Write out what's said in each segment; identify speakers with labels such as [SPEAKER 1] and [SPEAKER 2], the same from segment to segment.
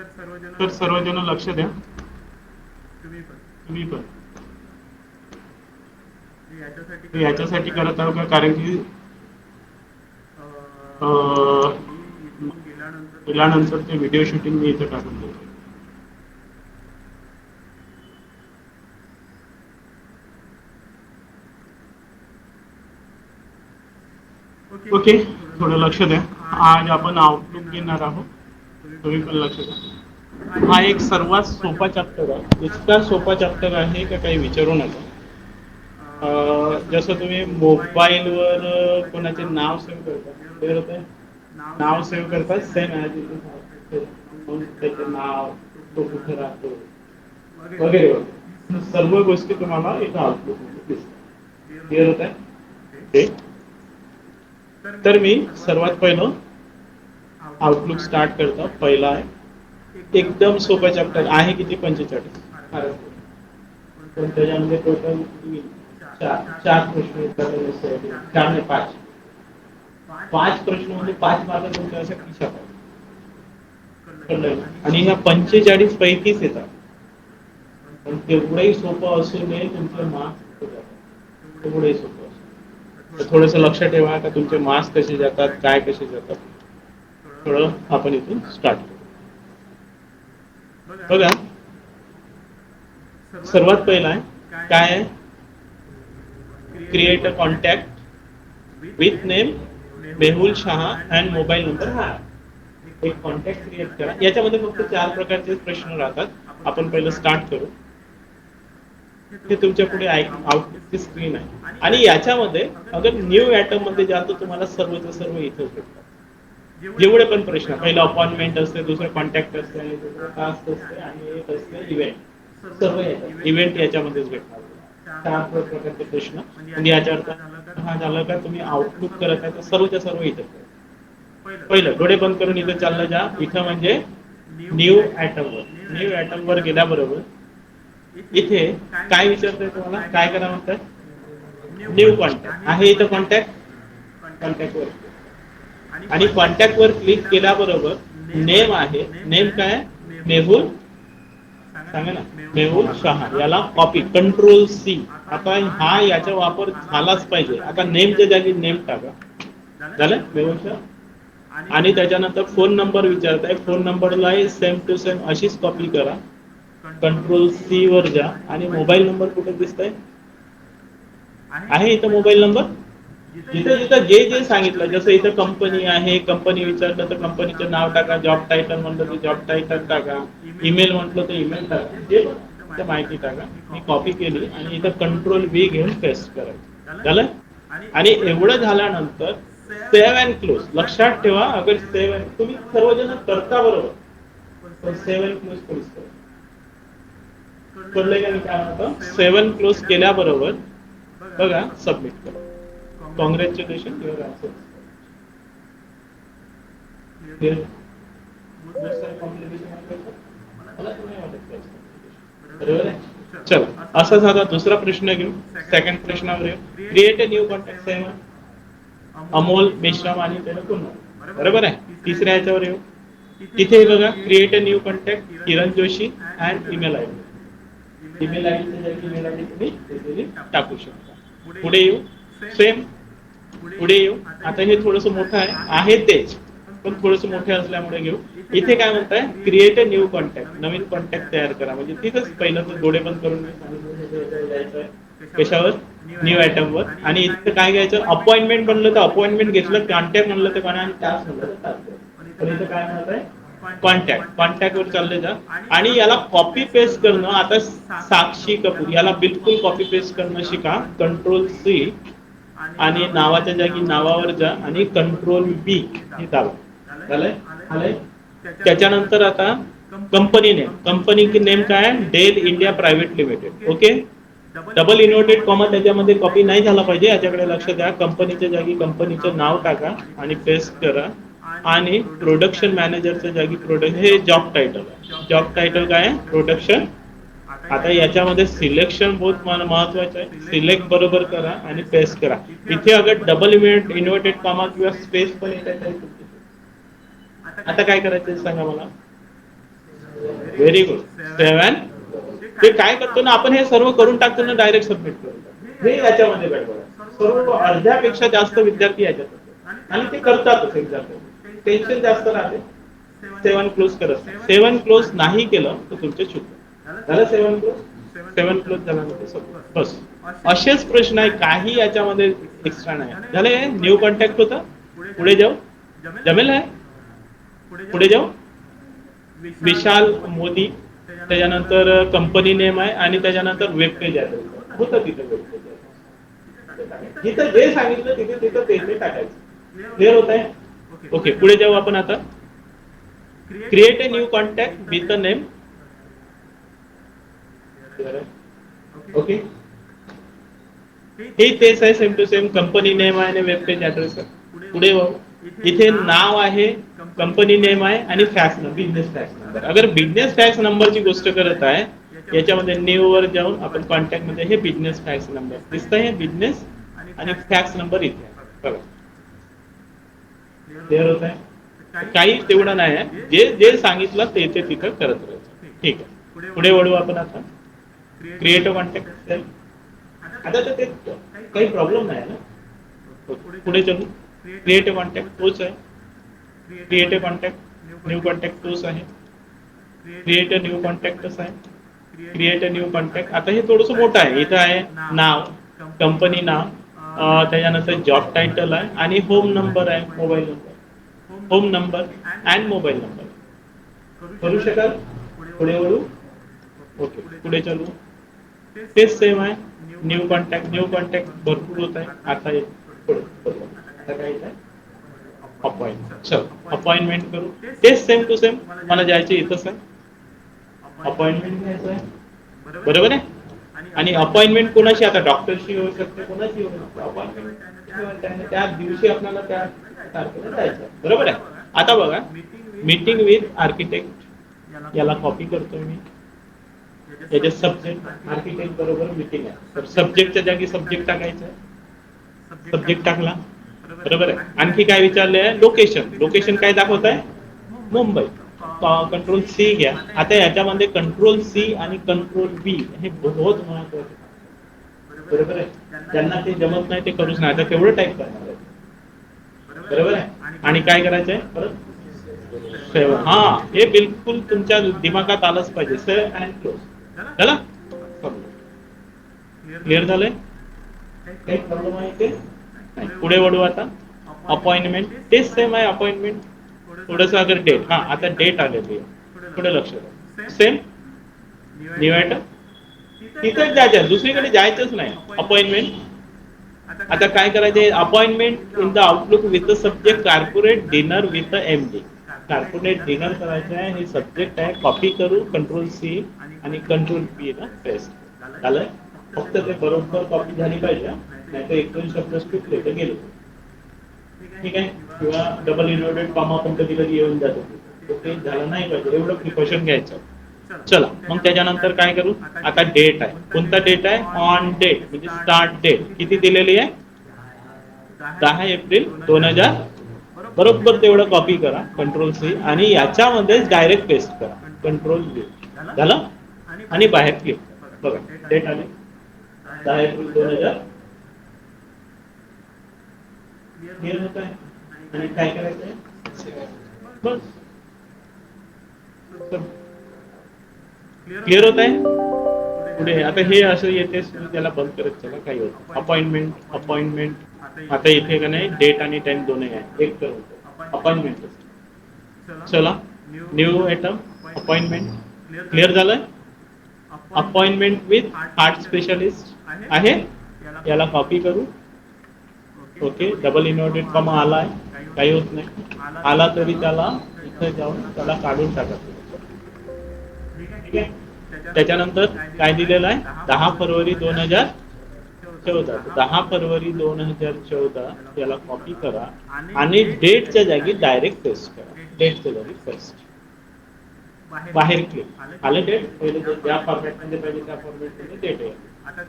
[SPEAKER 1] तर सर्वजण लक्ष द्या. तुम्ही पण याच्यासाठी करत आहो का, कारण की गेल्यानंतर ते व्हिडिओ शूटिंग मी इथं टाकून देतो. ओके, थोडं लक्ष द्या. आज आपण आउटलुक घेणार आहोत, तुम्ही पण लक्ष द्या. हा एक सर्वात सोपा चॅप्टर आहे, इतका सोपा चॅप्टर आहे का काही विचारू नका. जसं तुम्ही मोबाईलवर कोणाचे नाव सेव्ह करता, क्लिअर होत आहे, नाव सेव्ह करतात सेम ॲज इट इज, त्याचे नाव, तो कुठे राहतो वगैरे वगैरे सर्व गोष्टी तुम्हाला इथं आउटलुकमध्ये दिसतात. क्लिअर होत आहे. तर मी सर्वात पहिलं आउटलुक स्टार्ट करतो. पहिला आहे एकदम सोपा चॅप्टर आहे, किती 45, पण त्याच्यामध्ये टोटल चार प्रश्न येतात, 5 प्रश्न म्हणजे 5 मार्क तुमच्या अशा खिशात आणि ह्या 45 पैकीच येतात. पण तेवढंही सोपं असू नये तुमचे मार्क्स तेवढंही सोपं असू. तर थोडंसं लक्ष ठेवा का तुमचे मार्क्स कसे जातात, काय कसे जातात. थोडं आपण इथून स्टार्ट करू. बघा, सर्वात पहिला आहे काय आहे, create a contact with name Mehul Shah and mobile number. हा एक कॉन्टॅक्ट क्रिएट करा. याच्यामध्ये फक्त 4 प्रकारचे प्रश्न राहतात. आपण पहिलं स्टार्ट करू. हे तुमच्या पुढे आउटपुटची स्क्रीन आहे आणि याच्यामध्ये अगर न्यू ॲटम मध्ये जाल तर तुम्हाला सर्वचे सर्व इथेच भेटतात. जेवढे पण प्रश्न, पहिलं अपॉइंटमेंट असते, दुसरं कॉन्टॅक्ट असते, आणि दुसरं टास्क असते, आणि एक असते इव्हेंट. सर्व इव्हेंट याच्यामध्येच भेटणार. 4 प्रकारचे प्रश्न. म्हणजे याच्यावर हा झालं का तुम्ही आउटलुक करत आहे तर सर्वच्या सर्व इथे. पहिलं डोळे बंद करून इथे चाललं जा. इथं म्हणजे न्यू ॲटमवर. न्यू ॲटमवर गेल्याबरोबर इथे काय विचारतंय तुम्हाला, काय करा म्हणतात, न्यू कॉन्टॅक्ट आहे. इथं कॉन्टॅक्टवर आणि कॉन्टॅक्टवर क्लिक केल्याबरोबर नेम आहे. नेम काय, मेहुल, सांगा ना, मेहुल शहा. याला कॉपी, कंट्रोल C. आता हा याचा वापर झालाच पाहिजे. आता नेमच्या जागी नेम टाका. झालं, मेहुल शहा. आणि त्याच्यानंतर फोन नंबर विचारताय, फोन नंबरला सेम टू सेम अशीच कॉपी करा. कंट्रोल C वर जा आणि मोबाईल नंबर कुठे दिसतंय, आहे इथं मोबाईल नंबर. जिथं जिथं जे जे सांगितलं, जसं इथं कंपनी आहे, कंपनी विचारलं तर कंपनीचं नाव टाका. जॉब टायटल म्हटलं तर जॉब टायटल टाका. ईमेल म्हटलं तर ईमेल टाका. जे पण माहिती टाका. मी कॉपी केली आणि इथं कंट्रोल V घेऊन पेस्ट करायचं. झालं. आणि एवढं झाल्यानंतर सेव्ह अँड क्लोज. लक्षात ठेवा, अगर सेव्ह तुम्ही सर्वजण करता बरोबर, पण सेव्ह अँड क्लोज करूच करा. कळलंय का मी काय म्हणतो. सेव्ह अँड क्लोज केल्याबरोबर बघा सबमिट करा. Congratulation, your answer. चला, असा झाला. दुसरा प्रश्न घेऊ. सेकंड प्रश्नावर येऊ. Create a new contact. Save Amol Meshram आणि त्याला पुन्हा, बरोबर आहे. तिसऱ्या याच्यावर येऊ. तिथे बघा, create a new contact Kiran Joshi and email I D. Email I D email I D तुम्ही टाकू शकता. पुढे येऊ. सेम. पुढे येऊ. आता हे थोडंसं मोठं आहे तेच, पण थोडंसं मोठे असल्यामुळे घेऊ. इथे काय म्हणताय, create a new contact. Naveen contact तयार करा. म्हणजे तिथंच पहिलं तर डोळे बंद करून जायचं. कशावर, न्यू ॲटमवर. आणि इथं काय घ्यायचं, अपॉइंटमेंट म्हणलं तर अपॉइंटमेंट घेतलं, कॉन्टॅक्ट म्हणलं तर कोणा, आणि टास्क म्हणलं तर टास्क. पण इथं काय म्हणत आहे, कॉन्टॅक्ट. कॉन्टॅक्टवर चालले जा आणि याला कॉपी पेस्ट करणं. आता साक्षी कपूर याला बिलकुल कॉपी पेस्ट करणं शिका. कंट्रोल C आणि नावाच्या जागी नावावर जा आणि कंट्रोल B हे दाबा. झालंय, आलंय. त्याच्यानंतर आता कंपनी नेम. कंपनी नेम काय, Dell India private limited. Okay. Double inverted comma त्याच्यामध्ये कॉपी नाही झाला पाहिजे, याच्याकडे लक्ष द्या. कंपनीच्या जागी कंपनीचं नाव टाका आणि पेस्ट करा. आणि प्रोडक्शन मॅनेजरच्या जागी प्रोडक्ट, हे जॉब टायटल आहे. जॉब टायटल काय आहे, प्रोडक्शन. आता याच्यामध्ये सिलेक्शन बहुत महत्वाचं आहे. सिलेक्ट बरोबर करा आणि पेस्ट करा. इथे अगर डबल इन्व्हर्टेड कॉमा किंवा स्पेस पण येत आहे. आता काय करायचं सांगा मला. Very good. 7. ते काय करतो ना आपण हे सर्व करून टाकतो ना डायरेक्ट सबमिट करतो. हे याच्यामध्ये गडबड आहे. सर्व अर्ध्यापेक्षा जास्त विद्यार्थी याच्यात असतात आणि ते करतातच एक्झाम. टेन्शन जास्त राहते. 7 क्लोज करत नाही. 7 क्लोज नाही केलं तर तुमचे चुकलं. झालं 7 क्लोज. 7 क्लोज झाल्यानंतर बस असेच प्रश्न आहे. काही याच्यामध्ये एक्स्ट्रा नाही. झाले. न्यू कॉन्टॅक्ट होतं. पुढे जाऊ. जमेल आहे. पुढे जाऊ. विशाल मोदी. त्याच्यानंतर कंपनी नेम आहे आणि त्याच्यानंतर वेब पेज आहे. होतं तिथे वेब पेज. जिथं जे सांगितलं तिथे तिथं ते टाकायचं. क्लिअर होत आहे. ओके. पुढे जाऊ आपण आता. Create a new contact with a name. Okay. हे तेच आहे. Same to same. Company name आहे आणि वेब पेज ऍड्रेस आहे. पुढे जाऊ. इथे नाव आहे, कंपनी नेम आहे आणि fax number, business fax number. अगर बिझनेस फॅक्स नंबरची गोष्ट करत आहे याच्यामध्ये न्यू वर जाऊन आपण कॉन्टॅक्ट मध्ये हे बिझनेस फॅक्स नंबर दिसतंय. हे बिझनेस आणि फॅक्स नंबर इथे बघा. क्लिअर होत आहे. काही तेवढं नाही आहे. जे जे सांगितलं ते ते तिथं करत राहायचं. ठीक आहे. पुढे वळू आपण आता. Create a contact. आता तर ते काही प्रॉब्लेम नाही ना. पुढे चलू. क्रिएट अ कॉन्टॅक्ट तोच आहे. Create a contact new contact तोच आहे. क्रिएट अ न्यू कॉन्टॅक्टच आहे. Create a new contact. आता हे थोडंसं मोठं आहे. इथं आहे नाव, कंपनी नाव, त्याच्यानंतर जॉब टायटल आहे आणि होम नंबर आहे, mobile number. Home number and mobile number. करू शकाल. पुढे वळू. ओके. पुढे चलू. तेच सेम आहे. New contact. न्यू कॉन्टॅक्ट भरपूर होत आहे. आता आता काय आहे अपॉइंटमेंट. चल अपॉइंटमेंट करू. तेच सेम टू सेम. मला जायचे इथंच आहे. अपॉइंटमेंट घ्यायचं आहे. बरोबर आहे. आणि अपॉइंटमेंट कोणाशी, आता डॉक्टरशी होऊ शकते, कोणाशी होऊ शकते. अपॉइंटमेंट त्या दिवशी आपल्याला त्या तारखेला जायचं. बरोबर आहे. आता बघा. मीटिंग विथ आर्किटेक्ट याला कॉपी करतोय मी. याचे सब्जेक्ट आर्किटेक्ट बरोबर मीटिंग आहे. तर सब्जेक्टच्या जागी सब्जेक्ट टाकायचं आहे. सब्जेक्ट टाकला. बरोबर आहे. आणखी काय विचारले आहे. लोकेशन. लोकेशन काय दाखवत आहे. मुंबई. कंट्रोल सी घ्या. आता याच्यामध्ये कंट्रोल सी आणि कंट्रोल बी हे बहुत महत्वाचे. बरोबर आहे. ज्यांना ते जमत नाही ते करूच नाही. आता तेवढं टाईप करणार आहे. बरोबर आहे. आणि काय करायचंय परत. हा हे बिलकुल तुमच्या दिमागात आलंच पाहिजे. Save and close. झालं. क्लिअर झालंय. काही प्रॉब्लेम आहे ते. पुढे वळू आता. अपॉइंटमेंट तेच सेम आहे. अपॉइंटमेंट थोडंसं अगर डेट. हा आता डेट आलेली आहे. पुढे लक्ष द्या. सेम. New item. तिथेच जायचं, दुसरीकडे जायचंच नाही. अपॉइंटमेंट. आता काय करायचे. Appointment in the outlook with subject corporate dinner with MD. Corporate dinner करायचं आहे. हे सब्जेक्ट आहे. कॉपी करू. कंट्रोल सी आणि कंट्रोल पी ला पेस्ट झालंय. फक्त ते बरोबर कॉपी झाली पाहिजे. नाही तर एक दोन शब्द चुकले तर गेले. ठीक आहे. किंवा डबल इन्व्हर्टेड कॉमा पण कधी कधी येऊन जातो. ते झालं नाही पाहिजे. एवढं प्रिकॉशन घ्यायचं. चला मग त्याच्यानंतर काय करू. आता डेट आहे. कोणता डेट आहे. ऑन डेट म्हणजे स्टार्ट डेट किती दिलेली आहे. 10 एप्रिल 2000. बरोबर तेवढं कॉपी करा. कंट्रोल सी आणि याच्यामध्येच डायरेक्ट पेस्ट करा. कंट्रोल बी. झालं. आणि बाहेर क्लिक करा. बघा डेट आली 10 एप्रिल 2000. क्लिअर होत आहे. आणि काय करायचंय बस. क्लिअर होत आहे. पुढे आता हे असं येते. त्याला बंद करत चला. काही होत. अपॉइंटमेंट. अपॉइंटमेंट. आता इथे का नाही डेट आणि टाइम दोन्ही आहे. एक करून अपॉइंटमेंट. चला न्यू आयटम अपॉइंटमेंट. क्लिअर झालं. अपॉइंटमेंट विथ हार्ट स्पेशलिस्ट आहे. याला कॉपी करू. ओके. डबल इन्व्हर्टेड कॉमा आला आहे. काही होत नाही. आला तरी त्याला इथे जाऊन त्याला काढून टाका. ठीक आहे. त्याच्यानंतर काय दिलेलं आहे. 10 फरवरी 2014. 10 फरवरी 2014 याला कॉपी करा आणि डेटच्या जागी डायरेक्ट पेस्ट करा. डेटच्या जागी पेस्ट. बाहेर क्लिक. आलं डेट. पहिले ज्या फॉर्मॅट मध्ये पाहिजे त्या फॉर्मॅट मध्ये डेट आहे.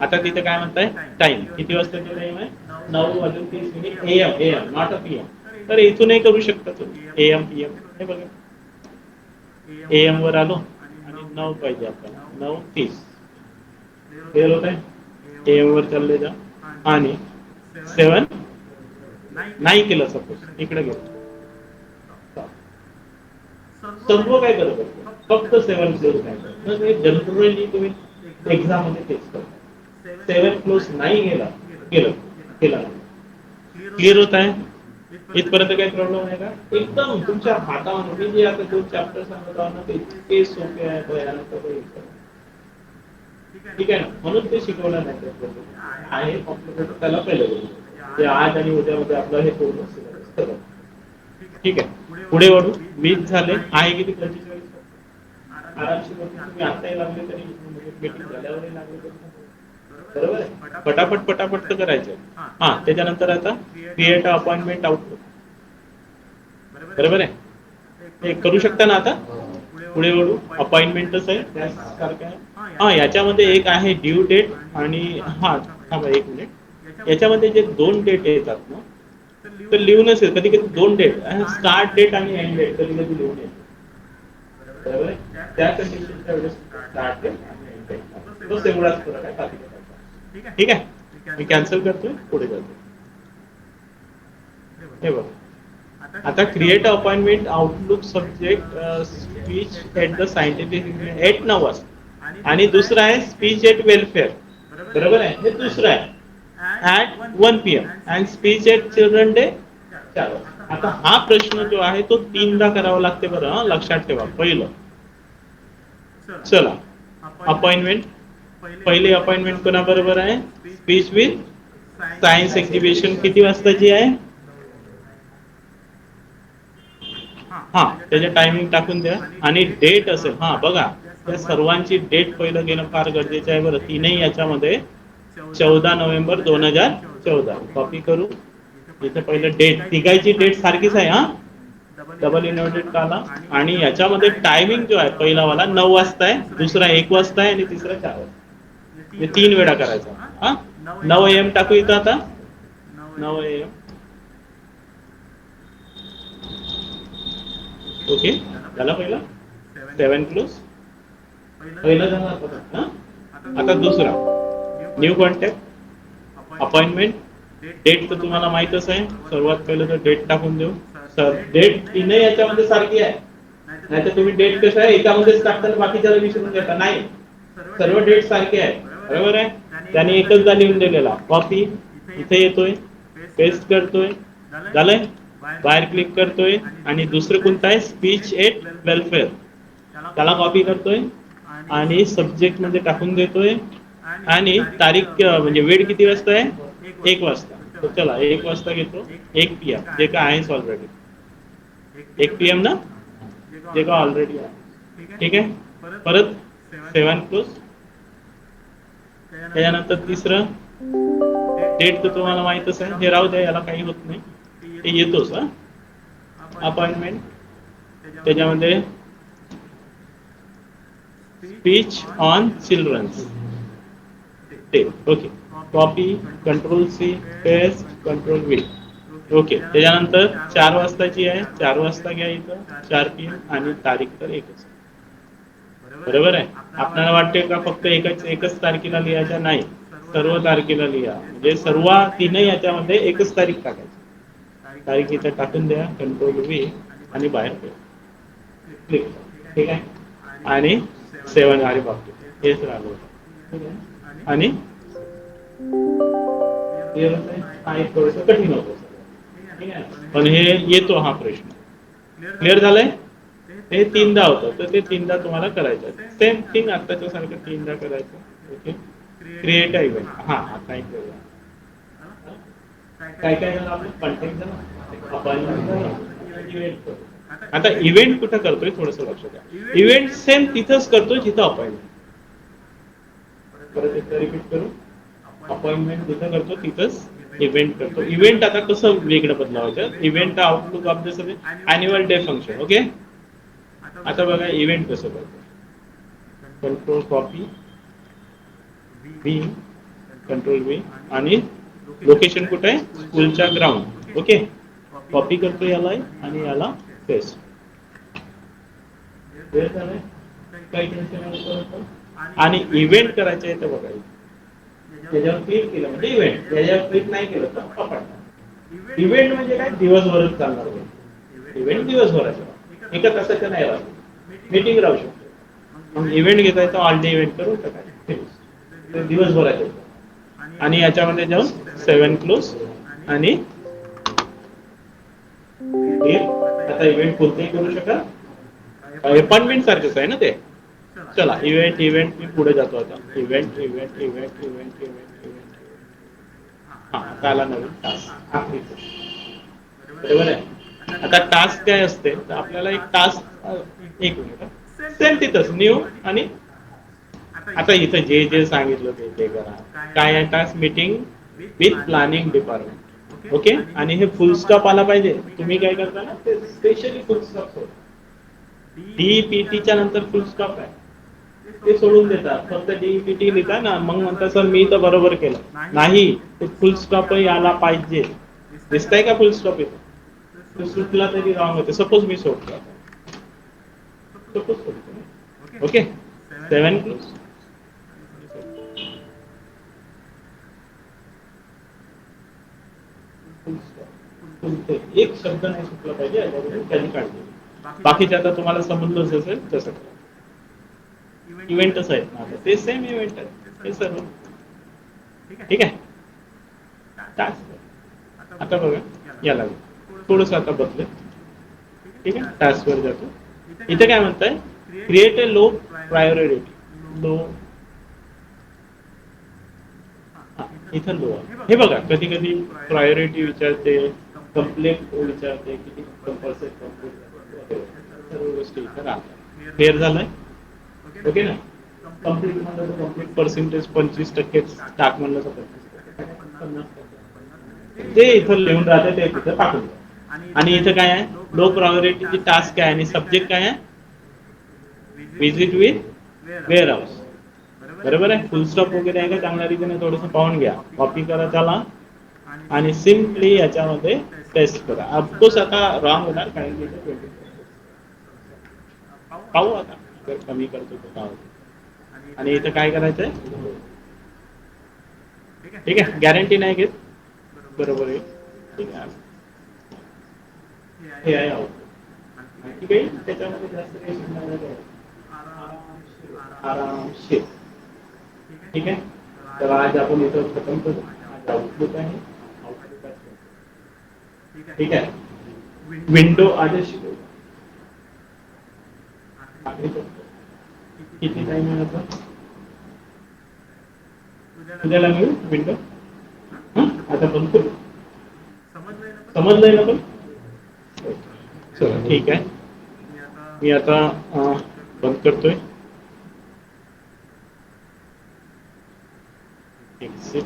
[SPEAKER 1] आता तिथे काय म्हणताय. टाइम किती वाजताचा टाइम आहे. 9:30 AM. AM not a PM. तर इथूनही करू शकता तुम्ही. AM PM. हे बघा. AM वर आलो 9 पाहिजे आपल्याला 9:30 क्लिअर होत आहे AM वर चालले जा आणि 7 नाही केलं सपोज इकडे गेलो सर्व काय करत फक्त 7 क्लोज नाही जनरली तुम्ही एक्झाम मध्ये तेच करता 7 क्लोज नाही केला क्लिअर होत आहे इथपर्यंत काही प्रॉब्लेम आहे का एकदम तुमच्या हातामध्ये जे आता 2 चॅप्टर सांगत आहोत ना ते इतके सोपे आहे भयानक ठीक आहे ना म्हणून ते शिकवलं नाही आहे त्याला पहिलं ते आज आणि उद्यामध्ये आपलं हे पूर्ण ठीक आहे पुढे वळू 20 झाले आहे किती 45 आरामशीर तुम्ही आताही लागले तरी मीटिंग झाल्यावरही लागले तरी बरोबर आहे पटापट तर करायचं हा त्याच्यानंतर आता क्रिएट अपॉइंटमेंट आउटलुक बरोबर आहे ते करू शकता ना आता पुढे वळू अपॉइंटमेंटच आहे त्यासारखं आहे हा याच्यामध्ये एक आहे ड्यू डेट आणि हा थांबा 1 मिनिट याच्यामध्ये जे 2 डेट येतात ना तर लिहून असेल कधी कधी 2 डेट स्टार्ट डेट आणि एंड डेट कधी कधी लिहून येते बरोबर आहे त्या कंडिशनच्या वेळेस स्टार्ट डेट आणि एंड डेट तो एवढाच फरक आहे बाकी ठीक आहे मी कॅन्सल करतोय पुढे जातो हे बघ आता create appointment outlook subject speech at the scientific 8:09 वाजता आणि दुसरा आहे स्पीच एट वेलफेअर बरोबर आहे हे दुसरं आहे at 1 PM and speech at children day 4 वाजता आता हा प्रश्न जो आहे तो 3दा करावा लागते बरं लक्षात ठेवा पहिलं चला अपॉइंटमेंट पहिले अपॉइंटमेंट कोणाबरोबर आहे स्पीच विथ सायन्स एक्झिबिशन किती वाजताची आहे हा त्याचे टायमिंग टाकून द्या आणि डेट असेल हा बघा त्या सर्वांची डेट पहिलं घेणं फार गरजेचं आहे बरं तीनही याच्यामध्ये 14 नोव्हेंबर 2014 कॉपी करू इथे पहिलं डेट तिघायची डेट सारखीच आहे हा डबल इन्व्हर्टेड काला आणि याच्यामध्ये टायमिंग जो आहे पहिला वाला 9 वाजता आहे दुसरा 1 वाजता आहे आणि तिसरा 4 वाजता हे 3 वेळा करायचा हा 9 AM टाकू इथं आता 9 AM ओके झाला पहिला 7 क्लोज पहिला झाला आता दुसरा न्यू कॉन्टॅक्ट अपॉइंटमेंट डेट तर तुम्हाला माहितच आहे सर्वात पहिलं तर डेट टाकून देऊ सर डेट तीनही याच्यामध्ये सारखी आहे नाहीतर तुम्ही डेट कसं आहे एकामध्येच टाकताना बाकीच्याला विसरून घेता नाही सर्व डेट सारखी आहे बरोबर आहे त्याने एकचदा लिहून दिलेला कॉपी इथे येतोय पेस्ट करतोय झालंय बाहेर क्लिक करतोय आणि दुसरं कोणतं आहे स्पीच एट वेलफेअर त्याला कॉपी करतोय आणि सब्जेक्ट मध्ये टाकून देतोय आणि तारीख म्हणजे वेळ किती वाजता आहे 1 वाजता तर चला 1 वाजता घेतो 1 PM जे का आहेच ऑलरेडी 1 PM ना जे का ऑलरेडी आहे ठीक आहे परत 7 क्लोज त्याच्यानंतर तिसरं डेट तर तुम्हाला माहितच आहे हे राहू द्या याला काही होत नाही ते येतोच अपॉइंटमेंट त्याच्यामध्ये speech on children's day okay copy control C paste control V okay त्याच्यानंतर 4 वाजताची आहे 4 वाजता घ्या इथं 4 PM आणि तारीख तर एकच बरोबर आहे आपल्याला वाटते का फक्त एकच तारखेला लिहायच्या नाही सर्व तारखेला लिहा म्हणजे सर्व तीनही याच्यामध्ये एकच तारीख टाकायची तारीख इथं टाकून द्या कंट्रोल V आणि बाहेर क्लिक ठीक आहे आणि 7 अरे बापरे हेच राहिलं आणि थोडस कठीण होतं पण हे येतो हा प्रश्न क्लिअर झालाय हे 3दा होतं तर ते 3दा तुम्हाला करायचं सेम थिंग आताच्या सारखं 3दा करायचं ओके क्रिएट इव्हेंट हा आता एक काय काय झालं आपलं कंटेंट झालं अपॉइंटमेंट आता इव्हेंट कुठं करतोय थोडस लक्ष द्या इव्हेंट सेम तिथंच करतोय जिथं अपॉइंटमेंट परत एकदा रिपीट करू अपॉइंटमेंट जिथं करतो तिथंच इव्हेंट करतो इव्हेंट आता कसं वेगळं बदलावायचं इव्हेंट आउटलुक ऑफ द सगळे अॅन्युअल डे फंक्शन ओके आता बघा इव्हेंट कसं करतो control copy V control V आणि लोकेशन कुठे आहे स्कूलच्या ग्राउंड ओके कॉपी करतो याला आणि याला पेस्ट काही टेन्शन नव्हतं. आणि इव्हेंट करायचे आहे तर बघा त्याच्यावर क्लिक केलं म्हणजे इव्हेंट, त्याच्यावर क्लिक नाही केलं तर पकडणार. इव्हेंट म्हणजे काय, दिवसभरच चालणार इव्हेंट, दिवसभराचा एका तासाच्या नाही राहत, मीटिंग राहू शकतो. मग इव्हेंट घेता येतो, ऑल डे इव्हेंट करू टाकायचे दिवसभराचे. आणि याच्यामध्ये जाऊन 7 क्लोज आणि आता इव्हेंट कोणतेही करू शकाल, अपॉइंटमेंट सारखंच आहे ना ते. चला इव्हेंट इव्हेंट मी पुढे जातो आता. Event event event event event event हा आता आला नवीन टास्क. बरोबर आहे. आता टास्क काय असते तर आपल्याला एक टास्क, एक मिनिट, सेम तिथंच न्यू. आणि आता इथं जे जे सांगितलं ते करा. काय आहे task, meeting with planning department. Okay. आणि हे फुल स्टॉप आला पाहिजे. तुम्ही काय करता ना ते स्पेशली फुल स्टॉप सोडा. डीपीटीच्या नंतर फुल स्टॉप आहे ते सोडून देतात, फक्त डीपीटी लिहिता ना, मग म्हणता सर मी तर बरोबर केलं. नाही, ते फुल स्टॉप आला पाहिजे. दिसतंय का फुल स्टॉप येतो, तो सुटला तरी रॉंग होते. सपोज मी सोडतो, सपोज सोडतो. Okay 7 close. एक शब्द नाही सुटला पाहिजे, त्याची काळजी. बाकीचे आता तुम्हाला समजलंच असेल तसं. इव्हेंटच आहेत ना, ते सेम इव्हेंट आहे हे सर्व. ठीक आहे. टास्क आता बघा याला थोडंसं आता बदल. ठीक आहे, टास्कवर जातो. इथे काय म्हणताय, create a low priority. Low, इथं लो. हे बघा कधी कधी प्रायोरिटी विचारते, कंप्लेंट विचारते, किती कंपल्सरी कंप्लीट, सर्व गोष्टी इथं राहतात. क्लिअर झालंय. ओके ना. कंप्लीट म्हणलं तर कंप्लीट पर्सेंटेज 25% टाक म्हणलं तर 50%. ते इथं लिहून राहते ते तिथं टाकून. आणि इथं काय आहे, लो प्रायोरिटीची टास्क आहे आणि सब्जेक्ट काय आहे, विजिट विथ वेअर हाऊस. बरोबर आहे. फुल स्टॉप वगैरे आहे का चांगल्या रीतीने थोडंसं पाहून घ्या, कॉपी करा त्याला आणि सिम्पली याच्यामध्ये टेस्ट करा. ऑफकोर्स आता रॉंग होणार कारण की पाहू आता जर कमी करतो तर पाहू. आणि इथं काय करायचंय, ठीक आहे, गॅरंटी नाही घेत. बरोबर आहे. ठीक आहे, हे आहे आउटपुट. ठीक आहे, त्याच्यामध्ये जास्त काही शिकणार नाही. आरामशीर. ठीक आहे. तर आज आपण इथं खतम करू. आज आउटपुट आहे. ठीक आहे. विंडो आधी शिकवू. किती टाइम आहे आता, उद्याला मिळू विंडो. आता बंद करू, समजलंय ना पण. चला ठीक आहे, मी आता बंद करतोय. एक्सिट.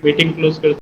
[SPEAKER 1] मीटिंग क्लोज करतो.